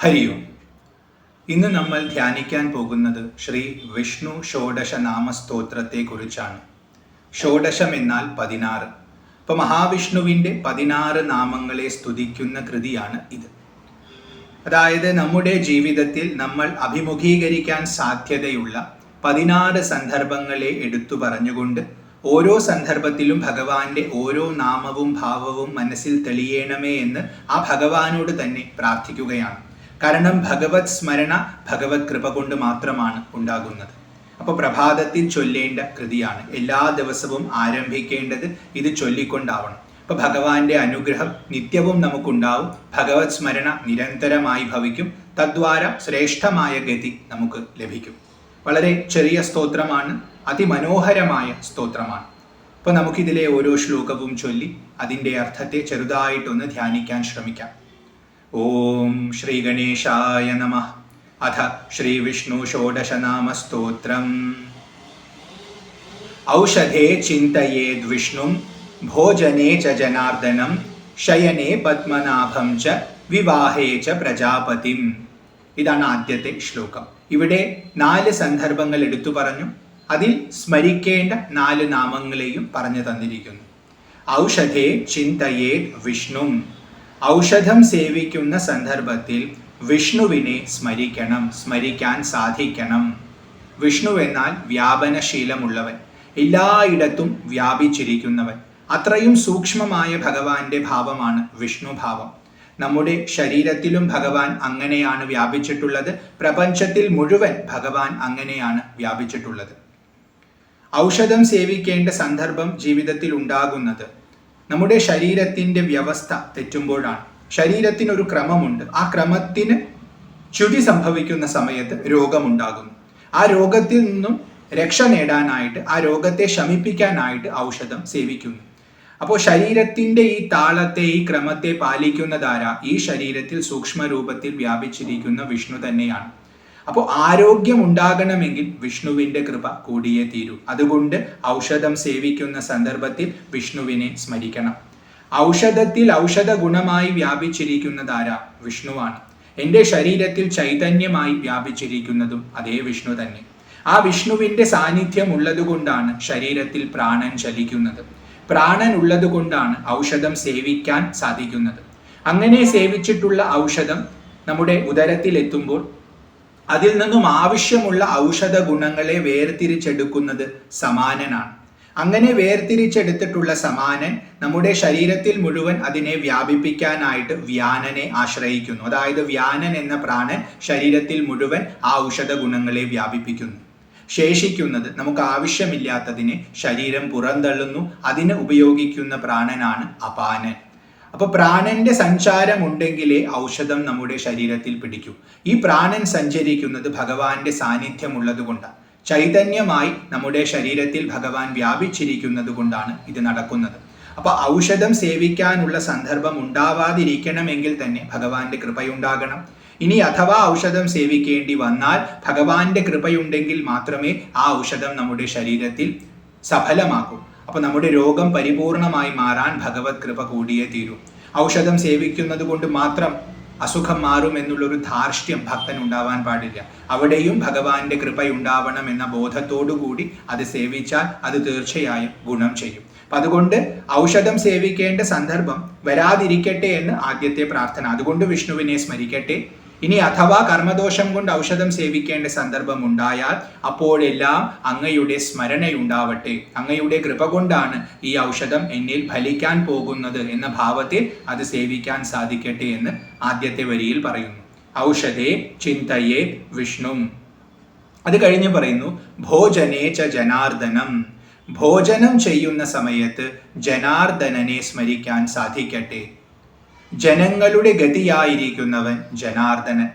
ഹരി ഓം. ഇന്ന് നമ്മൾ ധ്യാനിക്കാൻ പോകുന്നത് ശ്രീ വിഷ്ണു ഷോഡശ നാമസ്തോത്രത്തെ കുറിച്ചാണ്. ഷോഡശം എന്നാൽ 16. അപ്പോൾ മഹാവിഷ്ണുവിൻ്റെ 16 നാമങ്ങളെ സ്തുതിക്കുന്ന കൃതിയാണ് ഇത്. അതായത് നമ്മുടെ ജീവിതത്തിൽ നമ്മൾ അഭിമുഖീകരിക്കാൻ സാധ്യതയുള്ള 16 സന്ദർഭങ്ങളെ എടുത്തു പറഞ്ഞുകൊണ്ട് ഓരോ സന്ദർഭത്തിലും ഭഗവാന്റെ ഓരോ നാമവും ഭാവവും മനസ്സിൽ തെളിയണമേ എന്ന് ആ ഭഗവാനോട് തന്നെ പ്രാർത്ഥിക്കുകയാണ്. കാരണം ഭഗവത് സ്മരണ ഭഗവത് കൃപ കൊണ്ട് മാത്രമാണ് ഉണ്ടാകുന്നത്. അപ്പോൾ പ്രഭാതത്തിൽ ചൊല്ലേണ്ട കൃതിയാണ്. എല്ലാ ദിവസവും ആരംഭിക്കേണ്ടത് ഇത് ചൊല്ലിക്കൊണ്ടാവണം. അപ്പോൾ ഭഗവാന്റെ അനുഗ്രഹം നിത്യവും നമുക്കുണ്ടാവും. ഭഗവത് സ്മരണ നിരന്തരമായി ഭവിക്കും. തദ്വാര ശ്രേഷ്ഠമായ ഗതി നമുക്ക് ലഭിക്കും. വളരെ ചെറിയ സ്തോത്രമാണ്, അതിമനോഹരമായ സ്തോത്രമാണ്. അപ്പോൾ നമുക്കിതിലെ ഓരോ ശ്ലോകവും ചൊല്ലി അതിൻ്റെ അർത്ഥത്തെ ചെറുതായിട്ടൊന്ന് ധ്യാനിക്കാൻ ശ്രമിക്കാം. ഓം ശ്രീ ഗണേശായ നമഃ. അഥ ശ്രീ വിഷ്ണു ഷോഡശനാമസ്തോത്രം. ഔഷധേ ചിന്തയേദ് വിഷ്ണും ഭോജനേ ച ജനാർദ്ദനം ശയനേ പത്മനാഭം ച വിവാഹേ ച പ്രജാപതിം. ഇതാണ് ആദ്യത്തെ ശ്ലോകം. ഇവിടെ 4 സന്ദർഭങ്ങൾ എടുത്തു പറഞ്ഞു. അതിൽ സ്മരിക്കേണ്ട 4 നാമങ്ങളെയും പറഞ്ഞു തന്നിരിക്കുന്നു. ഔഷധേ ചിന്തയേദ് വിഷ്ണും. ഔഷധം സേവിക്കുന്ന സന്ദർഭത്തിൽ വിഷ്ണുവിനെ സ്മരിക്കണം, സ്മരിക്കാൻ സാധിക്കണം. വിഷ്ണു എന്നാൽ വ്യാപനശീലമുള്ളവൻ, എല്ലായിടത്തും വ്യാപിച്ചിരിക്കുന്നവൻ. അത്രയും സൂക്ഷ്മമായ ഭഗവാന്റെ ഭാവമാണ് വിഷ്ണുഭാവം. നമ്മുടെ ശരീരത്തിലും ഭഗവാൻ അങ്ങനെയാണ് വ്യാപിച്ചിട്ടുള്ളത്. പ്രപഞ്ചത്തിൽ മുഴുവൻ ഭഗവാൻ അങ്ങനെയാണ് വ്യാപിച്ചിട്ടുള്ളത്. ഔഷധം സേവിക്കേണ്ട സന്ദർഭം ജീവിതത്തിൽ ഉണ്ടാകുന്നത് നമ്മുടെ ശരീരത്തിൻ്റെ വ്യവസ്ഥ തെറ്റുമ്പോഴാണ്. ശരീരത്തിനൊരു ക്രമമുണ്ട്. ആ ക്രമത്തിന് ച്യുതി സംഭവിക്കുന്ന സമയത്ത് രോഗമുണ്ടാകുന്നു. ആ രോഗത്തിൽ നിന്നും രക്ഷ നേടാനായിട്ട്, ആ രോഗത്തെ ശമിപ്പിക്കാനായിട്ട് ഔഷധം സേവിക്കുന്നു. അപ്പോൾ ശരീരത്തിൻ്റെ ഈ താളത്തെ, ഈ ക്രമത്തെ പാലിക്കുന്നതാരാ? ഈ ശരീരത്തിൽ സൂക്ഷ്മരൂപത്തിൽ വ്യാപിച്ചിരിക്കുന്ന വിഷ്ണു തന്നെയാണ്. അപ്പോൾ ആരോഗ്യം ഉണ്ടാകണമെങ്കിൽ വിഷ്ണുവിൻ്റെ കൃപ കൂടിയേ തീരൂ. അതുകൊണ്ട് ഔഷധം സേവിക്കുന്ന സന്ദർഭത്തിൽ വിഷ്ണുവിനെ സ്മരിക്കണം. ഔഷധത്തിൽ ഔഷധ ഗുണമായി വ്യാപിച്ചിരിക്കുന്നതാരാ? വിഷ്ണുവാണ്. എൻ്റെ ശരീരത്തിൽ ചൈതന്യമായി വ്യാപിച്ചിരിക്കുന്നതും അതേ വിഷ്ണു തന്നെ. ആ വിഷ്ണുവിൻ്റെ സാന്നിധ്യം ഉള്ളതുകൊണ്ടാണ് ശരീരത്തിൽ പ്രാണൻ ചലിക്കുന്നത്. പ്രാണൻ ഉള്ളതുകൊണ്ടാണ് ഔഷധം സേവിക്കാൻ സാധിക്കുന്നത്. അങ്ങനെ സേവിച്ചിട്ടുള്ള ഔഷധം നമ്മുടെ ഉദരത്തിൽ എത്തുമ്പോൾ അതിൽ നിന്നും ആവശ്യമുള്ള ഔഷധ ഗുണങ്ങളെ വേർതിരിച്ചെടുക്കുന്നത് സമാനനാണ്. അങ്ങനെ വേർതിരിച്ചെടുത്തിട്ടുള്ള സമാനൻ നമ്മുടെ ശരീരത്തിൽ മുഴുവൻ അതിനെ വ്യാപിപ്പിക്കാനായിട്ട് വ്യാനനെ ആശ്രയിക്കുന്നു. അതായത് വ്യാനൻ എന്ന പ്രാണൻ ശരീരത്തിൽ മുഴുവൻ ആ ഔഷധ ഗുണങ്ങളെ വ്യാപിപ്പിക്കുന്നു. ശേഷിക്കുന്നത് നമുക്ക് ആവശ്യമില്ലാത്തതിനെ ശരീരം പുറന്തള്ളുന്നു. അതിന് ഉപയോഗിക്കുന്ന പ്രാണനാണ് അപാനൻ. അപ്പോൾ പ്രാണന്റെ സഞ്ചാരം ഉണ്ടെങ്കിലേ ഔഷധം നമ്മുടെ ശരീരത്തിൽ പിടിക്കൂ. ഈ പ്രാണൻ സഞ്ചരിക്കുന്നത് ഭഗവാന്റെ സാന്നിധ്യമുള്ളത് കൊണ്ടാണ്. ചൈതന്യമായി നമ്മുടെ ശരീരത്തിൽ ഭഗവാൻ വ്യാപിച്ചിരിക്കുന്നത് കൊണ്ടാണ് ഇത് നടക്കുന്നത്. അപ്പോൾ ഔഷധം സേവിക്കാനുള്ള സന്ദർഭം ഉണ്ടാവാതിരിക്കണമെങ്കിൽ തന്നെ ഭഗവാന്റെ കൃപയുണ്ടാകണം. ഇനി അഥവാ ഔഷധം സേവിക്കേണ്ടി വന്നാൽ ഭഗവാന്റെ കൃപയുണ്ടെങ്കിൽ മാത്രമേ ആ ഔഷധം നമ്മുടെ ശരീരത്തിൽ സഫലമാക്കൂ. അപ്പോൾ നമ്മുടെ രോഗം പരിപൂർണമായി മാറാൻ ഭഗവത് കൃപ കൂടിയേ തീരൂ. ഔഷധം സേവിക്കുന്നത് കൊണ്ട് മാത്രം അസുഖം മാറും എന്നുള്ളൊരു ധാർഷ്ട്യം ഭക്തൻ ഉണ്ടാവാൻ പാടില്ല. അവിടെയും ഭഗവാന്റെ കൃപയുണ്ടാവണം എന്ന ബോധത്തോടുകൂടി അത് സേവിച്ചാൽ അത് തീർച്ചയായും ഗുണം ചെയ്യും. അപ്പം അതുകൊണ്ട് ഔഷധം സേവിക്കേണ്ട സന്ദർഭം വരാതിരിക്കട്ടെ എന്ന് ആദ്യത്തെ പ്രാർത്ഥന. അതുകൊണ്ട് വിഷ്ണുവിനെ സ്മരിക്കട്ടെ. ഇനി അഥവാ കർമ്മദോഷം കൊണ്ട് ഔഷധം സേവിക്കേണ്ട സന്ദർഭം ഉണ്ടായാൽ അപ്പോഴെല്ലാം അങ്ങയുടെ സ്മരണയുണ്ടാവട്ടെ. അങ്ങയുടെ കൃപ കൊണ്ടാണ് ഈ ഔഷധം എന്നിൽ ഫലിക്കാൻ പോകുന്നത് എന്ന ഭാവത്തിൽ അത് സേവിക്കാൻ സാധിക്കട്ടെ എന്ന് ആദ്യത്തെ വരിയിൽ പറയുന്നു. ഔഷധേ ചിന്തയേ വിഷ്ണും. അത് കഴിഞ്ഞ് പറയുന്നു ഭോജനേ ച ജനാർദ്ദനം. ഭോജനം ചെയ്യുന്ന സമയത്ത് ജനാർദ്ദനനെ സ്മരിക്കാൻ സാധിക്കട്ടെ. ജനങ്ങളുടെ ഗതിയായിരിക്കുന്നവൻ ജനാർദ്ദനൻ.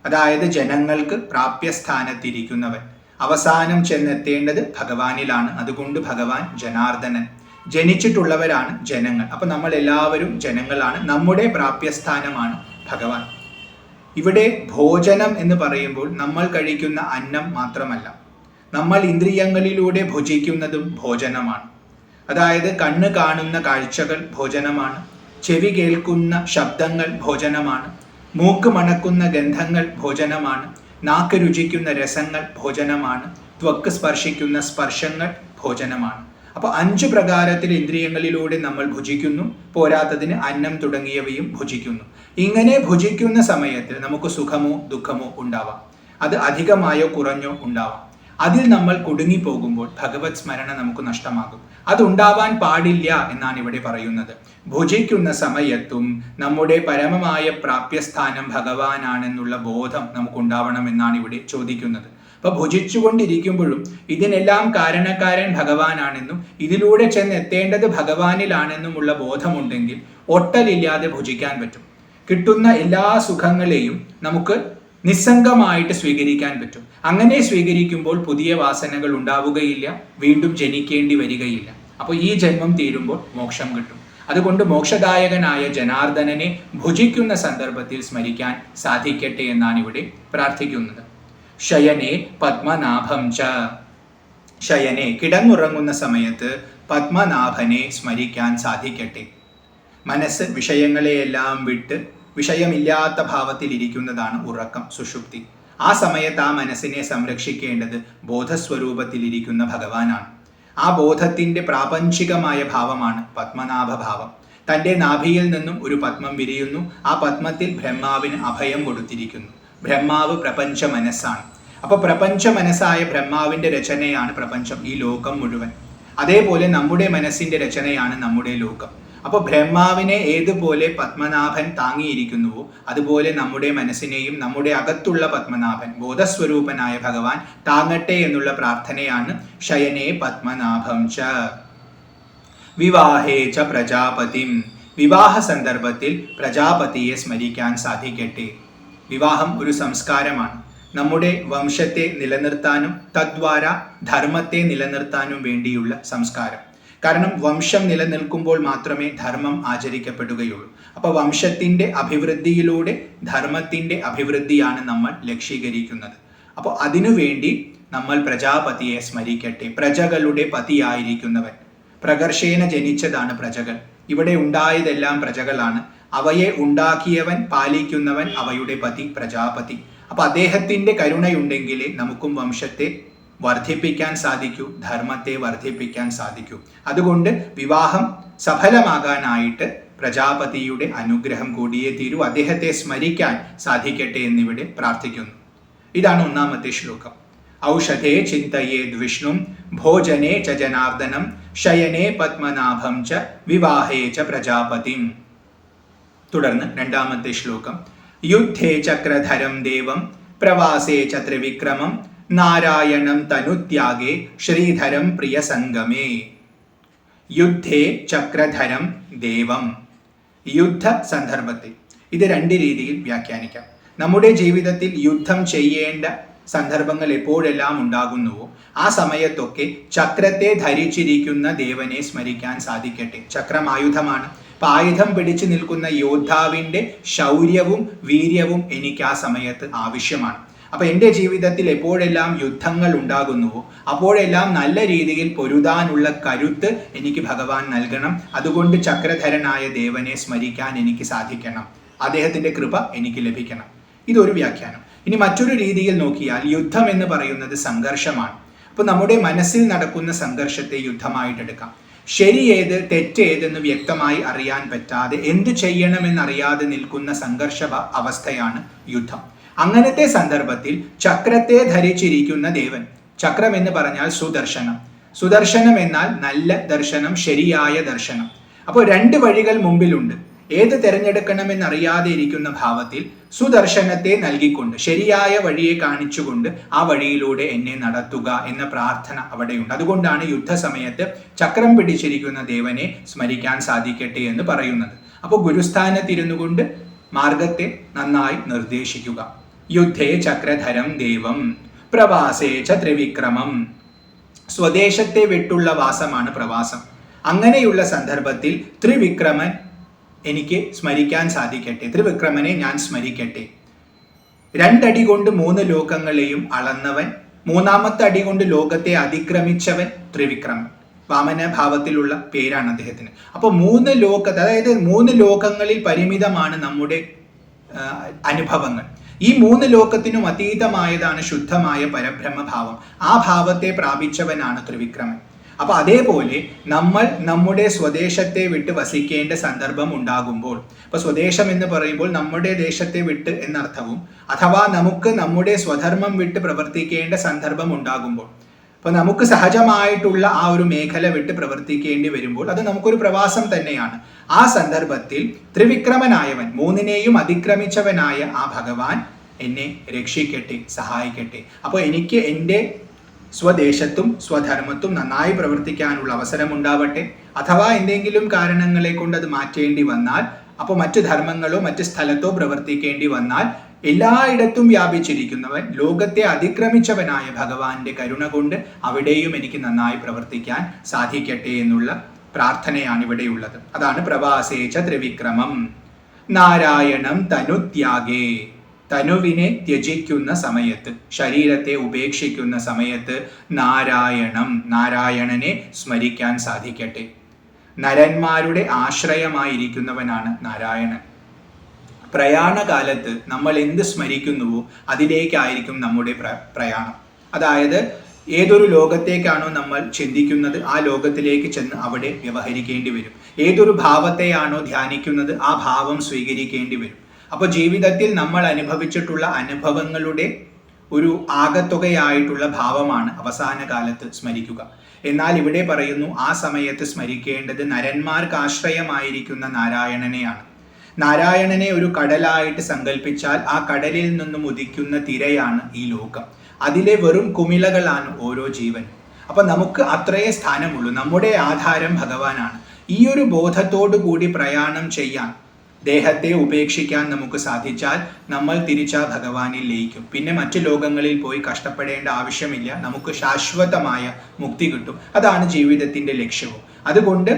അതായത് ജനങ്ങൾക്ക് പ്രാപ്യസ്ഥാനത്തിരിക്കുന്നവൻ. അവസാനം ചെന്നെത്തേണ്ടത് ഭഗവാനിലാണ്. അതുകൊണ്ട് ഭഗവാൻ ജനാർദ്ദനൻ. ജനിച്ചിട്ടുള്ളവരാണ് ജനങ്ങൾ. അപ്പം നമ്മൾ എല്ലാവരും ജനങ്ങളാണ്. നമ്മുടെ പ്രാപ്യസ്ഥാനമാണ് ഭഗവാൻ. ഇവിടെ ഭോജനം എന്ന് പറയുമ്പോൾ നമ്മൾ കഴിക്കുന്ന അന്നം മാത്രമല്ല, നമ്മൾ ഇന്ദ്രിയങ്ങളിലൂടെ ഭുജിക്കുന്നതും ഭോജനമാണ്. അതായത് കണ്ണ് കാണുന്ന കാഴ്ചകൾ ഭോജനമാണ്, ചെവി കേൾക്കുന്ന ശബ്ദങ്ങൾ ഭോജനമാണ്, മൂക്ക് മണക്കുന്ന ഗന്ധങ്ങൾ ഭോജനമാണ്. നാക്ക് രുചിക്കുന്ന രസങ്ങൾ ഭോജനമാണ്. ത്വക്ക് സ്പർശിക്കുന്ന സ്പർശങ്ങൾ ഭോജനമാണ്. അപ്പോൾ 5 പ്രകാരത്തിൽ ഇന്ദ്രിയങ്ങളിലൂടെ നമ്മൾ ഭുജിക്കുന്നു. പോരാത്തതിന് അന്നം തുടങ്ങിയവയും ഭുജിക്കുന്നു. ഇങ്ങനെ ഭുജിക്കുന്ന സമയത്ത് നമുക്ക് സുഖമോ ദുഃഖമോ ഉണ്ടാവാം. അത് അധികമായോ കുറഞ്ഞോ ഉണ്ടാവാം. അതിൽ നമ്മൾ കുടുങ്ങിപ്പോകുമ്പോൾ ഭഗവത് സ്മരണ നമുക്ക് നഷ്ടമാകും. അതുണ്ടാവാൻ പാടില്ല എന്നാണ് ഇവിടെ പറയുന്നത്. ഭുജിക്കുന്ന സമയത്തും നമ്മുടെ പരമമായ പ്രാപ്യസ്ഥാനം ഭഗവാനാണെന്നുള്ള ബോധം നമുക്കുണ്ടാവണമെന്നാണ് ഇവിടെ ചോദിക്കുന്നത്. അപ്പൊ ഭുജിച്ചുകൊണ്ടിരിക്കുമ്പോഴും ഇതിനെല്ലാം കാരണക്കാരൻ ഭഗവാനാണെന്നും ഇതിലൂടെ ചെന്നെത്തേണ്ടത് ഭഗവാനിലാണെന്നുമുള്ള ബോധമുണ്ടെങ്കിൽ ഒട്ടലില്ലാതെ ഭുജിക്കാൻ പറ്റും. കിട്ടുന്ന എല്ലാ സുഖങ്ങളെയും നമുക്ക് നിസ്സംഗമായിട്ട് സ്വീകരിക്കാൻ പറ്റും. അങ്ങനെ സ്വീകരിക്കുമ്പോൾ പുതിയ വാസനകൾ ഉണ്ടാവുകയില്ല, വീണ്ടും ജനിക്കേണ്ടി വരികയില്ല. അപ്പോൾ ഈ ജന്മം തീരുമ്പോൾ മോക്ഷം കിട്ടും. അതുകൊണ്ട് മോക്ഷദായകനായ ജനാർദ്ദനനെ ഭുജിക്കുന്ന സന്ദർഭത്തിൽ സ്മരിക്കാൻ സാധിക്കട്ടെ എന്നാണ് ഇവിടെ പ്രാർത്ഥിക്കുന്നത്. ശയനെ പത്മനാഭം ച. ശയനെ കിടന്നുറങ്ങുന്ന സമയത്ത് പത്മനാഭനെ സ്മരിക്കാൻ സാധിക്കട്ടെ. മനസ്സ് വിഷയങ്ങളെയെല്ലാം വിട്ട് വിഷയമില്ലാത്ത ഭാവത്തിൽ ഇരിക്കുന്നതാണ് ഉറക്കം, സുഷുപ്തി. ആ സമയത്ത് ആ മനസ്സിനെ സംരക്ഷിക്കേണ്ടത് ബോധസ്വരൂപത്തിലിരിക്കുന്ന ഭഗവാനാണ്. ആ ബോധത്തിന്റെ പ്രാപഞ്ചികമായ ഭാവമാണ് പത്മനാഭ ഭാവം. തൻ്റെ നാഭിയിൽ നിന്നും ഒരു പത്മം വിരിയുന്നു. ആ പത്മത്തിൽ ബ്രഹ്മാവിന് അഭയം കൊടുത്തിരിക്കുന്നു. ബ്രഹ്മാവ് പ്രപഞ്ച മനസ്സാണ്. അപ്പൊ പ്രപഞ്ച മനസ്സായ ബ്രഹ്മാവിന്റെ രചനയാണ് പ്രപഞ്ചം, ഈ ലോകം മുഴുവൻ. അതേപോലെ നമ്മുടെ മനസ്സിന്റെ രചനയാണ് നമ്മുടെ ലോകം. അപ്പൊ ബ്രഹ്മാവിനെ ഏതുപോലെ പത്മനാഭൻ താങ്ങിയിരിക്കുന്നുവോ അതുപോലെ നമ്മുടെ മനസ്സിനെയും നമ്മുടെ അകത്തുള്ള പത്മനാഭൻ ബോധസ്വരൂപനായ ഭഗവാൻ താങ്ങട്ടെ എന്നുള്ള പ്രാർത്ഥനയാണ് ശയനേ പത്മനാഭം ച. വിവാഹേ ച പ്രജാപതിം. വിവാഹ സന്ദർഭത്തിൽ പ്രജാപതിയെ സ്മരിക്കാൻ സാധിക്കട്ടെ. വിവാഹം ഒരു സംസ്കാരമാണ്. നമ്മുടെ വംശത്തെ നിലനിർത്താനും തദ്വാര ധർമ്മത്തെ നിലനിർത്താനും വേണ്ടിയുള്ള സംസ്കാരം. കാരണം വംശം നിലനിൽക്കുമ്പോൾ മാത്രമേ ധർമ്മം ആചരിക്കപ്പെടുകയുള്ളൂ. അപ്പോൾ വംശത്തിൻ്റെ അഭിവൃദ്ധിയിലൂടെ ധർമ്മത്തിൻ്റെ അഭിവൃദ്ധിയാണ് നമ്മൾ ലക്ഷ്യീകരിക്കുന്നത്. അപ്പോൾ അതിനുവേണ്ടി നമ്മൾ പ്രജാപതിയെ സ്മരിക്കട്ടെ. പ്രജകളുടെ പതിയായിരിക്കുന്നവൻ. പ്രകർഷേന ജനിച്ചതാണ് പ്രജകൾ. ഇവിടെ ഉണ്ടായതെല്ലാം പ്രജകളാണ്. അവയെ ഉണ്ടാക്കിയവൻ, പാലിക്കുന്നവൻ അവയുടെ പതി പ്രജാപതി. അപ്പൊ അദ്ദേഹത്തിന്റെ കരുണയുണ്ടെങ്കിലേ നമുക്കും വംശത്തെ വർദ്ധിപ്പിക്കാൻ സാധിക്കൂ, ധർമ്മത്തെ വർദ്ധിപ്പിക്കാൻ സാധിക്കൂ. അതുകൊണ്ട് വിവാഹം സഫലമാകാനായിട്ട് പ്രജാപതിയുടെ അനുഗ്രഹം കൂടിയേ തീരൂ. അദ്ദേഹത്തെ സ്മരിക്കാൻ സാധിക്കട്ടെ എന്നിവിടെ പ്രാർത്ഥിക്കുന്നു. ഇതാണ് 1ാമത്തെ ശ്ലോകം. ഔഷധേ ചിന്തയേദ് വിഷ്ണും ഭോജനേ ച ജനാർദ്ദനം ശയനേ പത്മനാഭം ച വിവാഹേ ച പ്രജാപതിം. തുടർന്ന് 2ാമത്തെ ശ്ലോകം. യുദ്ധേ ചക്രധരം ദേവം പ്രവാസേ ച ത്രിവിക്രമം നാരായണം തനുത്യാഗേ ശ്രീധരം പ്രിയ സംഗമേ. യുദ്ധേ ചക്രധരം ദേവം. യുദ്ധ സന്ദർഭത്തിൽ ഇത് 2 രീതിയിൽ വ്യാഖ്യാനിക്കാം. നമ്മുടെ ജീവിതത്തിൽ യുദ്ധം ചെയ്യേണ്ട സന്ദർഭങ്ങൾ എപ്പോഴെല്ലാം ഉണ്ടാകുന്നുവോ ആ സമയത്തൊക്കെ ചക്രത്തെ ധരിച്ചിരിക്കുന്ന ദേവനെ സ്മരിക്കാൻ സാധിക്കട്ടെ. ചക്രം ആയുധമാണ്. ആയുധം പിടിച്ചു നിൽക്കുന്ന യോദ്ധാവിൻ്റെ ശൗര്യവും വീര്യവും എനിക്ക് ആ സമയത്ത് ആവശ്യമാണ്. അപ്പൊ എൻ്റെ ജീവിതത്തിൽ എപ്പോഴെല്ലാം യുദ്ധങ്ങൾ ഉണ്ടാകുന്നുവോ അപ്പോഴെല്ലാം നല്ല രീതിയിൽ പൊരുതാനുള്ള കരുത്ത് എനിക്ക് ഭഗവാൻ നൽകണം. അതുകൊണ്ട് ചക്രധരനായ ദേവനെ സ്മരിക്കാൻ എനിക്ക് സാധിക്കണം. അദ്ദേഹത്തിന്റെ കൃപ എനിക്ക് ലഭിക്കണം. ഇതൊരു വ്യാഖ്യാനം. ഇനി മറ്റൊരു രീതിയിൽ നോക്കിയാൽ യുദ്ധം എന്ന് പറയുന്നത് സംഘർഷമാണ്. അപ്പൊ നമ്മുടെ മനസ്സിൽ നടക്കുന്ന സംഘർഷത്തെ യുദ്ധമായിട്ടെടുക്കാം. ശരിയേത് തെറ്റേതെന്ന് വ്യക്തമായി അറിയാൻ പറ്റാതെ എന്ത് ചെയ്യണമെന്നറിയാതെ നിൽക്കുന്ന സംഘർഷ അവസ്ഥയാണ് യുദ്ധം. അങ്ങനത്തെ സന്ദർഭത്തിൽ ചക്രത്തെ ധരിച്ചിരിക്കുന്ന ദേവൻ. ചക്രം എന്ന് പറഞ്ഞാൽ സുദർശനം. സുദർശനം എന്നാൽ നല്ല ദർശനം, ശരിയായ ദർശനം. അപ്പോൾ 2 വഴികൾ മുമ്പിലുണ്ട്. ഏത് തിരഞ്ഞെടുക്കണമെന്നറിയാതെ ഇരിക്കുന്ന ഭാവത്തിൽ സുദർശനത്തെ നൽകിക്കൊണ്ട് ശരിയായ വഴിയെ കാണിച്ചുകൊണ്ട് ആ വഴിയിലൂടെ എന്നെ നടത്തുക എന്ന പ്രാർത്ഥന അവിടെയുണ്ട്. അതുകൊണ്ടാണ് യുദ്ധസമയത്ത് ചക്രം പിടിച്ചിരിക്കുന്ന ദേവനെ സ്മരിക്കാൻ സാധിക്കട്ടെ എന്ന് പറയുന്നത്. അപ്പോൾ ഗുരുസ്ഥാനത്തിരുന്നു കൊണ്ട് മാർഗത്തെ നന്നായി നിർദ്ദേശിക്കുക. യുദ്ധേ ചക്രധരം ദേവം പ്രവാസേ ച ത്രിവിക്രമം. സ്വദേശത്തെ വിട്ടുള്ള വാസമാണ് പ്രവാസം. അങ്ങനെയുള്ള സന്ദർഭത്തിൽ ത്രിവിക്രമൻ എനിക്ക് സ്മരിക്കാൻ സാധിക്കട്ടെ. ത്രിവിക്രമനെ ഞാൻ സ്മരിക്കട്ടെ. 2 അടി കൊണ്ട് 3 ലോകങ്ങളെയും അളന്നവൻ, 3ാമത്തെ അടി കൊണ്ട് ലോകത്തെ അതിക്രമിച്ചവൻ ത്രിവിക്രമൻ. വാമന ഭാവത്തിലുള്ള പേരാണ് അദ്ദേഹത്തിന്. അപ്പോൾ 3 ലോക, അതായത് 3 ലോകങ്ങളിൽ പരിമിതമാണ് നമ്മുടെ അനുഭവങ്ങൾ. ഈ 3 ലോകത്തിനും അതീതമായതാണ് ശുദ്ധമായ പരബ്രഹ്മഭാവം. ആ ഭാവത്തെ പ്രാപിച്ചവനാണ് ത്രിവിക്രമൻ. അപ്പൊ അതേപോലെ നമ്മൾ നമ്മുടെ സ്വദേശത്തെ വിട്ട് വസിക്കേണ്ട സന്ദർഭം ഉണ്ടാകുമ്പോൾ, ഇപ്പൊ സ്വദേശം എന്ന് പറയുമ്പോൾ നമ്മുടെ ദേശത്തെ വിട്ട് എന്നർത്ഥവും, അഥവാ നമുക്ക് നമ്മുടെ സ്വധർമ്മം വിട്ട് പ്രവർത്തിക്കേണ്ട സന്ദർഭം ഉണ്ടാകുമ്പോൾ, അപ്പൊ നമുക്ക് സഹജമായിട്ടുള്ള ആ ഒരു മേഖല വിട്ട് പ്രവർത്തിക്കേണ്ടി വരുമ്പോൾ അത് നമുക്കൊരു പ്രവാസം തന്നെയാണ്. ആ സന്ദർഭത്തിൽ ത്രിവിക്രമനായവൻ, 3നെയും അതിക്രമിച്ചവനായ ആ ഭഗവാൻ എന്നെ രക്ഷിക്കട്ടെ, സഹായിക്കട്ടെ. അപ്പോൾ എനിക്ക് എൻ്റെ സ്വദേശത്തും സ്വധർമ്മത്തും നന്നായി പ്രവർത്തിക്കാനുള്ള അവസരം ഉണ്ടാവട്ടെ. അഥവാ എന്തെങ്കിലും കാരണങ്ങളെ കൊണ്ട് അത് മാറ്റേണ്ടി വന്നാൽ, അപ്പോൾ മറ്റു ധർമ്മങ്ങളോ മറ്റു സ്ഥലത്തോ പ്രവർത്തിക്കേണ്ടി വന്നാൽ, എല്ലായിടത്തും വ്യാപിച്ചിരിക്കുന്നവൻ, ലോകത്തെ അതിക്രമിച്ചവനായ ഭഗവാന്റെ കരുണ കൊണ്ട് അവിടെയും എനിക്ക് നന്നായി പ്രവർത്തിക്കാൻ സാധിക്കട്ടെ എന്നുള്ള പ്രാർത്ഥനയാണ് ഇവിടെയുള്ളത്. അതാണ് പ്രവാസേച ത്രിവിക്രമം. നാരായണം തനുത്യാഗേ, തനുവിനെ ത്യജിക്കുന്ന സമയത്ത്, ശരീരത്തെ ഉപേക്ഷിക്കുന്ന സമയത്ത് നാരായണം, നാരായണനെ സ്മരിക്കാൻ സാധിക്കട്ടെ. നരന്മാരുടെ ആശ്രയമായിരിക്കുന്നവനാണ് നാരായണൻ. പ്രയാണകാലത്ത് നമ്മൾ എന്ത് സ്മരിക്കുന്നുവോ അതിലേക്കായിരിക്കും നമ്മുടെ പ്രയാണം. അതായത് ഏതൊരു ലോകത്തേക്കാണോ നമ്മൾ ചിന്തിക്കുന്നത് ആ ലോകത്തിലേക്ക് ചെന്ന് അവിടെ വ്യവഹരിക്കേണ്ടി വരും. ഏതൊരു ഭാവത്തെയാണോ ധ്യാനിക്കുന്നത് ആ ഭാവം സ്വീകരിക്കേണ്ടി വരും. അപ്പോൾ ജീവിതത്തിൽ നമ്മൾ അനുഭവിച്ചിട്ടുള്ള അനുഭവങ്ങളുടെ ഒരു ആകത്തുകയായിട്ടുള്ള ഭാവമാണ് അവസാന കാലത്ത് സ്മരിക്കുക. എന്നാൽ ഇവിടെ പറയുന്നു ആ സമയത്ത് സ്മരിക്കേണ്ടത് നരന്മാർക്ക് ആശ്രയമായിരിക്കുന്ന നാരായണനെയാണ്. നാരായണനെ ഒരു കടലായിട്ട് സങ്കല്പിച്ചാൽ ആ കടലിൽ നിന്നും ഉദിക്കുന്ന തിരയാണ് ഈ ലോകം. അതിലെ വെറും കുമിളകളാണ് ഓരോ ജീവനും. അപ്പൊ നമുക്ക് അത്രയേ സ്ഥാനമുള്ളൂ. നമ്മുടെ ആധാരം ഭഗവാനാണ്. ഈ ഒരു ബോധത്തോടു കൂടി പ്രയാണം ചെയ്യാൻ, ദേഹത്തെ ഉപേക്ഷിക്കാൻ നമുക്ക് സാധിച്ചാൽ നമ്മൾ തിരിച്ചാ ഭഗവാനിൽ ലയിക്കും. പിന്നെ മറ്റു ലോകങ്ങളിൽ പോയി കഷ്ടപ്പെടേണ്ട ആവശ്യമില്ല. നമുക്ക് ശാശ്വതമായ മുക്തി കിട്ടും. അതാണ് ജീവിതത്തിന്റെ ലക്ഷ്യവും. അതുകൊണ്ട്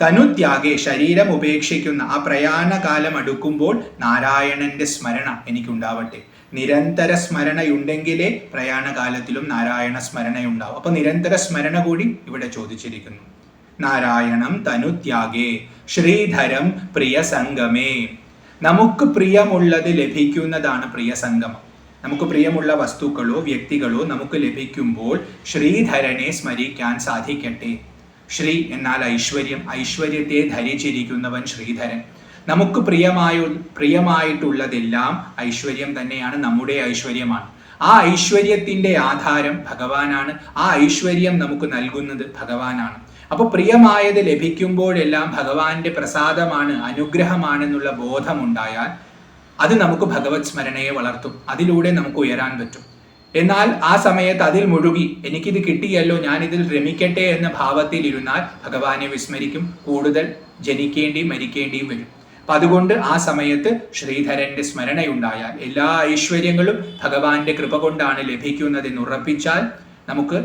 തനുത്യാഗെ, ശരീരം ഉപേക്ഷിക്കുന്ന ആ പ്രയാണകാലം അടുക്കുമ്പോൾ നാരായണന്റെ സ്മരണ എനിക്കുണ്ടാവട്ടെ. നിരന്തര സ്മരണയുണ്ടെങ്കിലേ പ്രയാണകാലത്തിലും നാരായണ സ്മരണയുണ്ടാവും. അപ്പൊ നിരന്തര സ്മരണ കൂടി ഇവിടെ ചോദിച്ചിരിക്കുന്നു. നാരായണം തനുത്യാഗേ ശ്രീധരം പ്രിയസംഗമേ. നമുക്ക് പ്രിയമുള്ളത് ലഭിക്കുന്നതാണ് പ്രിയസംഗമം. നമുക്ക് പ്രിയമുള്ള വസ്തുക്കളോ വ്യക്തികളോ നമുക്ക് ലഭിക്കുമ്പോൾ ശ്രീധരനെ സ്മരിക്കാൻ സാധിക്കട്ടെ. ശ്രീ എന്നാൽ ഐശ്വര്യം, ഐശ്വര്യത്തെ ധരിച്ചിരിക്കുന്നവൻ ശ്രീധരൻ. നമുക്ക് പ്രിയമായിട്ടുള്ളതെല്ലാം ഐശ്വര്യം തന്നെയാണ്, നമ്മുടെ ഐശ്വര്യമാണ്. ആ ഐശ്വര്യത്തിന്റെ ആധാരം ഭഗവാനാണ്. ആ ഐശ്വര്യം നമുക്ക് നൽകുന്നത് ഭഗവാനാണ്. അപ്പൊ പ്രിയമായത് ലഭിക്കുമ്പോഴെല്ലാം ഭഗവാന്റെ പ്രസാദമാണ്, അനുഗ്രഹമാണെന്നുള്ള ബോധമുണ്ടായാൽ അത് നമുക്ക് ഭഗവത് സ്മരണയെ വളർത്തും. അതിലൂടെ നമുക്ക് ഉയരാൻ പറ്റും. എന്നാൽ ആ സമയത്ത് അതിൽ മുഴുകി എനിക്കിത് കിട്ടിയല്ലോ, ഞാനിതിൽ രമിക്കട്ടെ എന്ന ഭാവത്തിൽ ഇരുന്നാൽ ഭഗവാനെ വിസ്മരിക്കും, കൂടുതൽ ജനിക്കേണ്ടിയും മരിക്കേണ്ടിയും വരും. അപ്പൊ അതുകൊണ്ട് ആ സമയത്ത് ശ്രീധരന്റെ സ്മരണയുണ്ടായാൽ എല്ലാ ഐശ്വര്യങ്ങളും ഭഗവാന്റെ കൃപ കൊണ്ടാണ് ലഭിക്കുന്നതെന്ന് ഉറപ്പിച്ചാൽ നമുക്ക്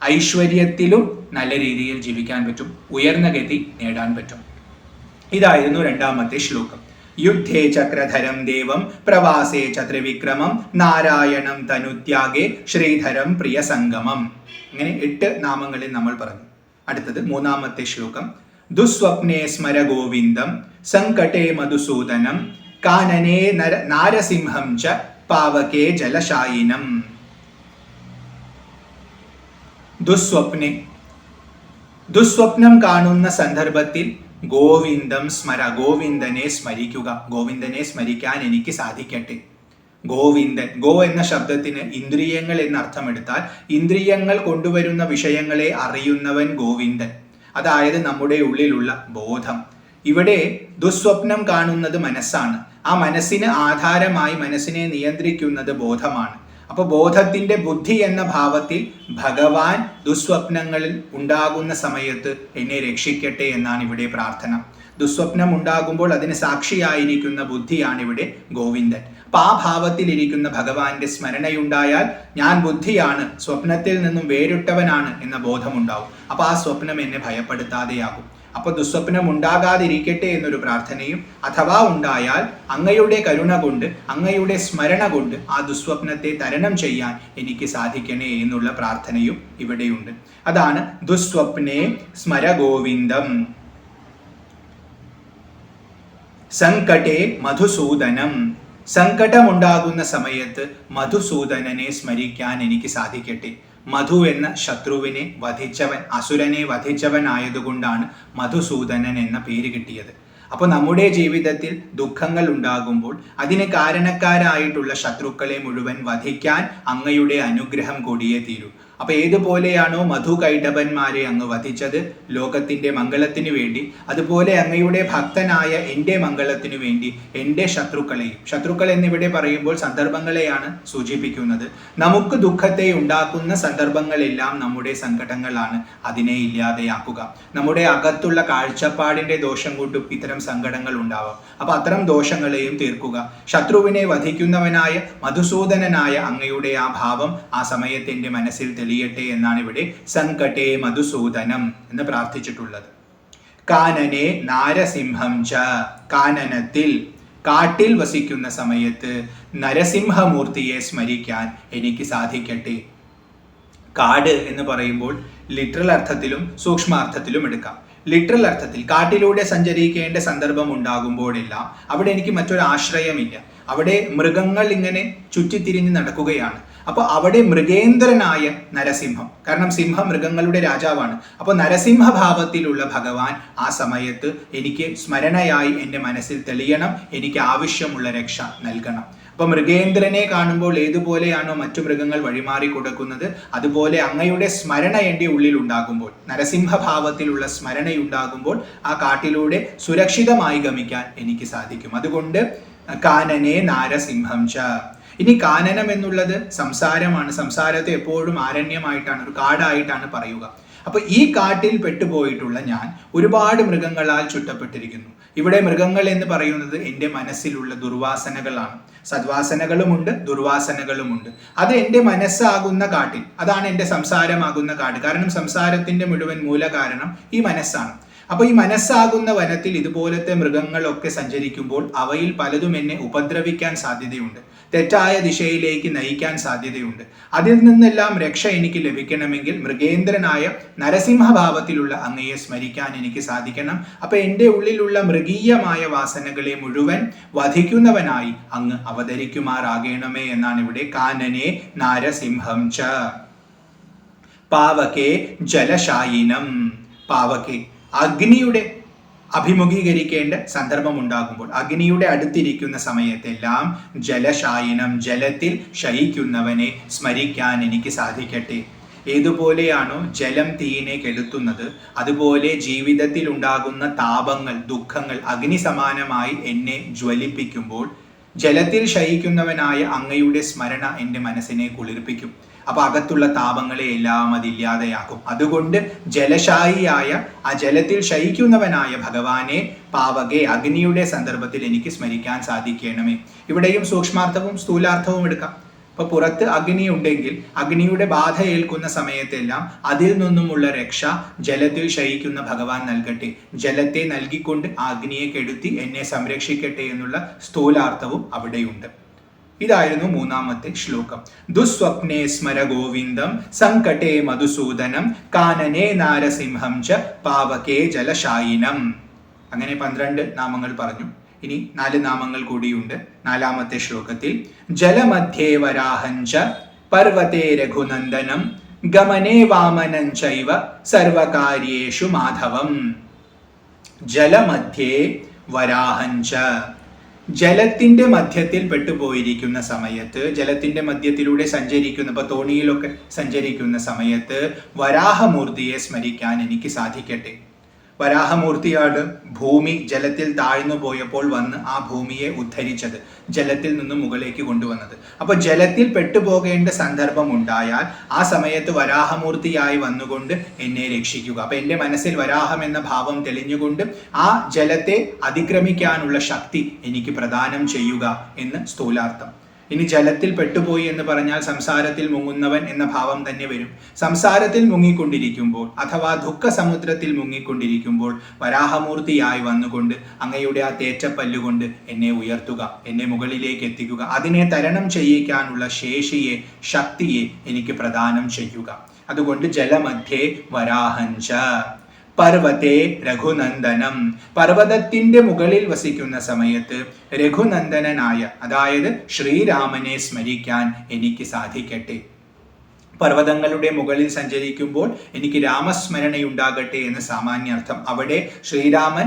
ഐശ്വര്യത്തിലും നല്ല രീതിയിൽ ജീവിക്കാൻ പറ്റും, ഉയർന്ന ഗതി നേടാൻ പറ്റും. ഇതായിരുന്നു 2ാമത്തെ ശ്ലോകം. യുദ്ധേ ചക്രധരം ദേവം പ്രവാസേ ത്രിവിക്രമം നാരായണം തനുത്യാഗേ ശ്രീധരം പ്രിയസംഗമം. ഇങ്ങനെ 8 നാമങ്ങളിൽ നമ്മൾ പറഞ്ഞു. അടുത്തത് 3ാമത്തെ ശ്ലോകം. ദുസ്വപ്നേ സ്മര ഗോവിന്ദം സങ്കടേ മധുസൂദനം കാനനേ നാരസിംഹം ച പാവകേ ജലശായിനം. ദുസ്വപ്നെ, ദുസ്വപ്നം കാണുന്ന സന്ദർഭത്തിൽ ഗോവിന്ദം സ്മര, ഗോവിന്ദനെ സ്മരിക്കുക. ഗോവിന്ദനെ സ്മരിക്കാൻ എനിക്ക് സാധിക്കട്ടെ. ഗോവിന്ദൻ, ഗോ എന്ന ശബ്ദത്തിന് ഇന്ദ്രിയങ്ങൾ എന്നർത്ഥമെടുത്താൽ ഇന്ദ്രിയങ്ങൾ കൊണ്ടുവരുന്ന വിഷയങ്ങളെ അറിയുന്നവൻ ഗോവിന്ദൻ. അതായത് നമ്മുടെ ഉള്ളിലുള്ള ബോധം. ഇവിടെ ദുസ്വപ്നം കാണുന്നത് മനസ്സാണ്. ആ മനസ്സിന് ആധാരമായി മനസ്സിനെ നിയന്ത്രിക്കുന്നത് ബോധമാണ്. അപ്പൊ ബോധത്തിന്റെ ബുദ്ധി എന്ന ഭാവത്തിൽ ഭഗവാൻ ദുസ്വപ്നങ്ങളിൽ ഉണ്ടാകുന്ന സമയത്ത് എന്നെ രക്ഷിക്കട്ടെ എന്നാണ് ഇവിടെ പ്രാർത്ഥന. ദുസ്വപ്നം ഉണ്ടാകുമ്പോൾ അതിന് സാക്ഷിയായിരിക്കുന്ന ബുദ്ധിയാണ് ഇവിടെ ഗോവിന്ദൻ. അപ്പൊ ആ ഭാവത്തിൽ ഇരിക്കുന്ന ഭഗവാന്റെ സ്മരണയുണ്ടായാൽ ഞാൻ ബുദ്ധിയാണ്, സ്വപ്നത്തിൽ നിന്നും വേറിട്ടവനാണ് എന്ന ബോധമുണ്ടാവും. അപ്പൊ ആ സ്വപ്നം എന്നെ ഭയപ്പെടുത്താതെയാകും. അപ്പൊ ദുസ്വപ്നം ഉണ്ടാകാതിരിക്കട്ടെ എന്നൊരു പ്രാർത്ഥനയും, അഥവാ ഉണ്ടായാൽ അങ്ങയുടെ കരുണ കൊണ്ട്, അങ്ങയുടെ സ്മരണ കൊണ്ട് ആ ദുസ്വപ്നത്തെ തരണം ചെയ്യാൻ എനിക്ക് സാധിക്കണേ എന്നുള്ള പ്രാർത്ഥനയും ഇവിടെയുണ്ട്. അതാണ് ദുസ്വപ്നേ സ്മര ഗോവിന്ദം. സങ്കടേ മധുസൂദനം. സങ്കടമുണ്ടാകുന്ന സമയത്ത് മധുസൂദനനെ സ്മരിക്കാൻ എനിക്ക് സാധിക്കട്ടെ. മധു എന്ന ശത്രുവിനെ വധിച്ചവൻ, അസുരനെ വധിച്ചവൻ ആയതുകൊണ്ടാണ് മധുസൂദനൻ എന്ന പേര് കിട്ടിയത്. അപ്പോൾ നമ്മുടെ ജീവിതത്തിൽ ദുഃഖങ്ങൾ ഉണ്ടാകുമ്പോൾ അതിന് കാരണക്കാരായിട്ടുള്ള ശത്രുക്കളെ മുഴുവൻ വധിക്കാൻ അങ്ങയുടെ അനുഗ്രഹം കൂടിയേ തീരൂ. അപ്പൊ ഏതുപോലെയാണോ മധു കൈടഭന്മാരെ അങ്ങ് വധിച്ചത് ലോകത്തിന്റെ മംഗളത്തിനു വേണ്ടി, അതുപോലെ അങ്ങയുടെ ഭക്തനായ എൻ്റെ മംഗളത്തിനു വേണ്ടി എൻ്റെ ശത്രുക്കളെയും, ശത്രുക്കൾ എന്നിവിടെ പറയുമ്പോൾ സന്ദർഭങ്ങളെയാണ് സൂചിപ്പിക്കുന്നത്. നമുക്ക് ദുഃഖത്തെ ഉണ്ടാക്കുന്ന സന്ദർഭങ്ങളെല്ലാം നമ്മുടെ സങ്കടങ്ങളാണ്. അതിനെ ഇല്ലാതെയാക്കുക. നമ്മുടെ അകത്തുള്ള കാഴ്ചപ്പാടിന്റെ ദോഷം കൊണ്ടും ഇത്തരം സങ്കടങ്ങൾ ഉണ്ടാവാം. അപ്പൊ അത്തരം ദോഷങ്ങളെയും തീർക്കുക. ശത്രുവിനെ വധിക്കുന്നവനായ മധുസൂദനനായ അങ്ങയുടെ ആ ഭാവം ആ സമയത്ത് എൻ്റെ മനസ്സിൽ തെളിയട്ടെ എന്നാണ് ഇവിടെ സങ്കടേ മധുസൂദനം എന്ന് പ്രാർത്ഥിച്ചിട്ടുള്ളത്. കാനനെ നാരസിംഹം ച. കാനനത്തിൽ, കാട്ടിൽ വസിക്കുന്ന സമയത്ത് നരസിംഹമൂർത്തിയെ സ്മരിക്കാൻ എനിക്ക് സാധിക്കട്ടെ. കാട് എന്ന് പറയുമ്പോൾ ലിറ്ററൽ അർത്ഥത്തിലും സൂക്ഷ്മാർത്ഥത്തിലും എടുക്കാം. ലിറ്ററൽ അർത്ഥത്തിൽ കാട്ടിലൂടെ സഞ്ചരിക്കേണ്ട സന്ദർഭം ഉണ്ടാകുമ്പോഴെല്ലാം അവിടെ എനിക്ക് മറ്റൊരു ആശ്രയമില്ല. അവിടെ മൃഗങ്ങൾ ഇങ്ങനെ ചുറ്റിത്തിരിഞ്ഞ് നടക്കുകയാണ്. അപ്പോൾ അവിടെ മൃഗേന്ദ്രനായ നരസിംഹം, കാരണം സിംഹം മൃഗങ്ങളുടെ രാജാവാണ്. അപ്പോൾ നരസിംഹഭാവത്തിലുള്ള ഭഗവാൻ ആ സമയത്ത് എനിക്ക് സ്മരണയായി എൻ്റെ മനസ്സിൽ തെളിയണം. എനിക്ക് ആവശ്യമുള്ള രക്ഷ നൽകണം. അപ്പൊ മൃഗേന്ദ്രനെ കാണുമ്പോൾ ഏതുപോലെയാണോ മറ്റു മൃഗങ്ങൾ വഴിമാറി കൊടുക്കുന്നത്, അതുപോലെ അങ്ങയുടെ സ്മരണ എൻ്റെ ഉള്ളിൽ ഉണ്ടാകുമ്പോൾ, നരസിംഹഭാവത്തിലുള്ള സ്മരണയുണ്ടാകുമ്പോൾ ആ കാട്ടിലൂടെ സുരക്ഷിതമായി ഗമിക്കാൻ എനിക്ക് സാധിക്കും. അതുകൊണ്ട് കാനനെ നാരസിംഹം ച. ഇനി കാനനം എന്നുള്ളത് സംസാരമാണ്. സംസാരത്തെ എപ്പോഴും ആരണ്യമായിട്ടാണ്, ഒരു കാടായിട്ടാണ് പറയുക. അപ്പൊ ഈ കാട്ടിൽ പെട്ടുപോയിട്ടുള്ള ഞാൻ ഒരുപാട് മൃഗങ്ങളാൽ ചുറ്റപ്പെട്ടിരിക്കുന്നു. ഇവിടെ മൃഗങ്ങൾ എന്ന് പറയുന്നത് എൻ്റെ മനസ്സിലുള്ള ദുർവാസനകളാണ്. സദ്വാസനകളുമുണ്ട്, ദുർവാസനകളുമുണ്ട്. അത് എൻ്റെ മനസ്സാകുന്ന കാട്ടിൽ, അതാണ് എൻ്റെ സംസാരമാകുന്ന കാട്. കാരണം സംസാരത്തിന്റെ മുഴുവൻ മൂലകാരണം ഈ മനസ്സാണ്. അപ്പൊ ഈ മനസ്സാകുന്ന വനത്തിൽ ഇതുപോലത്തെ മൃഗങ്ങളൊക്കെ സഞ്ചരിക്കുമ്പോൾ അവയിൽ പലതും എന്നെ ഉപദ്രവിക്കാൻ സാധ്യതയുണ്ട്, തെറ്റായ ദിശയിലേക്ക് നയിക്കാൻ സാധ്യതയുണ്ട്. അതിൽ നിന്നെല്ലാം രക്ഷ എനിക്ക് ലഭിക്കണമെങ്കിൽ മൃഗേന്ദ്രനായ നരസിംഹഭാവത്തിലുള്ള അങ്ങയെ സ്മരിക്കാൻ എനിക്ക് സാധിക്കണം. അപ്പൊ എൻ്റെ ഉള്ളിലുള്ള മൃഗീയമായ വാസനകളെ മുഴുവൻ വധിക്കുന്നവനായി അങ്ങ് അവതരിക്കുമാറാകണമേ എന്നാണ് ഇവിടെ കാനനെ നാരസിംഹം ച. പാവകേ ജലശായിനം. പാവകേ, അഗ്നിയുടെ അഭിമുഖീകരിക്കേണ്ട സന്ദർഭം ഉണ്ടാകുമ്പോൾ, അഗ്നിയുടെ അടുത്തിരിക്കുന്ന സമയത്തെല്ലാം ജലശായിനം, ജലത്തിൽ ശയിക്കുന്നവനെ സ്മരിക്കാൻ എനിക്ക് സാധിക്കട്ടെ. ഏതുപോലെയാണോ ജലം തീയിനെ കെടുത്തുന്നത്, അതുപോലെ ജീവിതത്തിൽ ഉണ്ടാകുന്ന താപങ്ങൾ, ദുഃഖങ്ങൾ അഗ്നി സമാനമായി എന്നെ ജ്വലിപ്പിക്കുമ്പോൾ ജലത്തിൽ ശയിക്കുന്നവനായ അങ്ങയുടെ സ്മരണ എൻ്റെ മനസ്സിനെ കുളിർപ്പിക്കും. അപ്പൊ അകത്തുള്ള താപങ്ങളെ എല്ലാം അതില്ലാതെയാക്കും. അതുകൊണ്ട് ജലശായിയായ, ആ ജലത്തിൽ ശയിക്കുന്നവനായ ഭഗവാനെ പാവകെ, അഗ്നിയുടെ സന്ദർഭത്തിൽ എനിക്ക് സ്മരിക്കാൻ സാധിക്കണമേ. ഇവിടെയും സൂക്ഷ്മാർത്ഥവും സ്ഥൂലാർത്ഥവും എടുക്കാം. അപ്പൊ പുറത്ത് അഗ്നി ഉണ്ടെങ്കിൽ അഗ്നിയുടെ ബാധ ഏൽക്കുന്ന സമയത്തെല്ലാം അതിൽ നിന്നുമുള്ള രക്ഷ ജലത്തിൽ ശയിക്കുന്ന ഭഗവാൻ നൽകട്ടെ. ജലത്തെ നൽകിക്കൊണ്ട് ആ അഗ്നിയെ കെടുത്തി എന്നെ സംരക്ഷിക്കട്ടെ എന്നുള്ള സ്ഥൂലാർത്ഥവും അവിടെയുണ്ട്. ഇതായിരുന്നു മൂന്നാമത്തെ ശ്ലോകം. ദുസ്വപ്നേ സ്മര ഗോവിന്ദം സങ്കടേ മധുസൂദനം കാനനേ നാരസിംഹം ച പാവകേ ജലശായിനം. അങ്ങനെ 12 നാമങ്ങൾ പറഞ്ഞു. ഇനി 4 നാമങ്ങൾ കൂടിയുണ്ട്. 4ാമത്തെ ശ്ലോകത്തിൽ ജലമധ്യേ വരാഹം ച പർവതേ രഘുനന്ദനം ഗമനേ വാമനം ചൈവ സർവകാര്യേഷു മാധവം. ജലമധ്യേ വരാഹം ച. ജലത്തിന്റെ മധ്യത്തിൽ പെട്ടുപോയിരിക്കുന്ന സമയത്ത്, ജലത്തിന്റെ മധ്യത്തിലൂടെ സഞ്ചരിക്കുന്ന, ഇപ്പൊ തോണിയിലൊക്കെ സഞ്ചരിക്കുന്ന സമയത്ത് വരാഹമൂർത്തിയെ സ്മരിക്കാൻ എനിക്ക് സാധിക്കട്ടെ. വരാഹമൂർത്തിയാണ് ഭൂമി ജലത്തിൽ താഴ്ന്നു പോയപ്പോൾ വന്ന് ആ ഭൂമിയെ ഉദ്ധരിച്ചത്, ജലത്തിൽ നിന്നും മുകളിലേക്ക് കൊണ്ടുവന്നത്. അപ്പൊ ജലത്തിൽ പെട്ടുപോകേണ്ട സന്ദർഭം ഉണ്ടായാൽ ആ സമയത്ത് വരാഹമൂർത്തിയായി വന്നുകൊണ്ട് എന്നെ രക്ഷിക്കുക. അപ്പൊ എൻ്റെ മനസ്സിൽ വരാഹം എന്ന ഭാവം തെളിഞ്ഞുകൊണ്ട് ആ ജലത്തെ അതിക്രമിക്കാനുള്ള ശക്തി എനിക്ക് പ്രദാനം ചെയ്യുക എന്ന് സ്ഥൂലാർത്ഥം. ഇനി ജലത്തിൽ പെട്ടുപോയി എന്ന് പറഞ്ഞാൽ സംസാരത്തിൽ മുങ്ങുന്നവൻ എന്ന ഭാവം തന്നെ വരും. സംസാരത്തിൽ മുങ്ങിക്കൊണ്ടിരിക്കുമ്പോൾ അഥവാ ദുഃഖ സമുദ്രത്തിൽ മുങ്ങിക്കൊണ്ടിരിക്കുമ്പോൾ വരാഹമൂർത്തിയായി വന്നുകൊണ്ട് അങ്ങയുടെ ആ തേറ്റപ്പല്ലുകൊണ്ട് എന്നെ ഉയർത്തുക, എന്നെ മുകളിലേക്ക് എത്തിക്കുക. അതിനെ തരണം ചെയ്യിക്കാനുള്ള ശേഷിയെ, ശക്തിയെ എനിക്ക് പ്രദാനം ചെയ്യുക. അതുകൊണ്ട് ജലമധ്യേ വരാഹഞ്ച പർവ്വതേ രഘുനന്ദനം, പർവ്വതത്തിന്റെ മുകളിൽ വസിക്കുന്ന സമയത്ത് രഘുനന്ദനായ, അതായത് ശ്രീരാമനെ സ്മരിക്കാൻ എനിക്ക് സാധിക്കട്ടെ. പർവ്വതങ്ങളുടെ മുകളിൽ സഞ്ചരിക്കുമ്പോൾ എനിക്ക് രാമസ്മരണയുണ്ടാകട്ടെ എന്ന് സാമാന്യാർത്ഥം. അവിടെ ശ്രീരാമൻ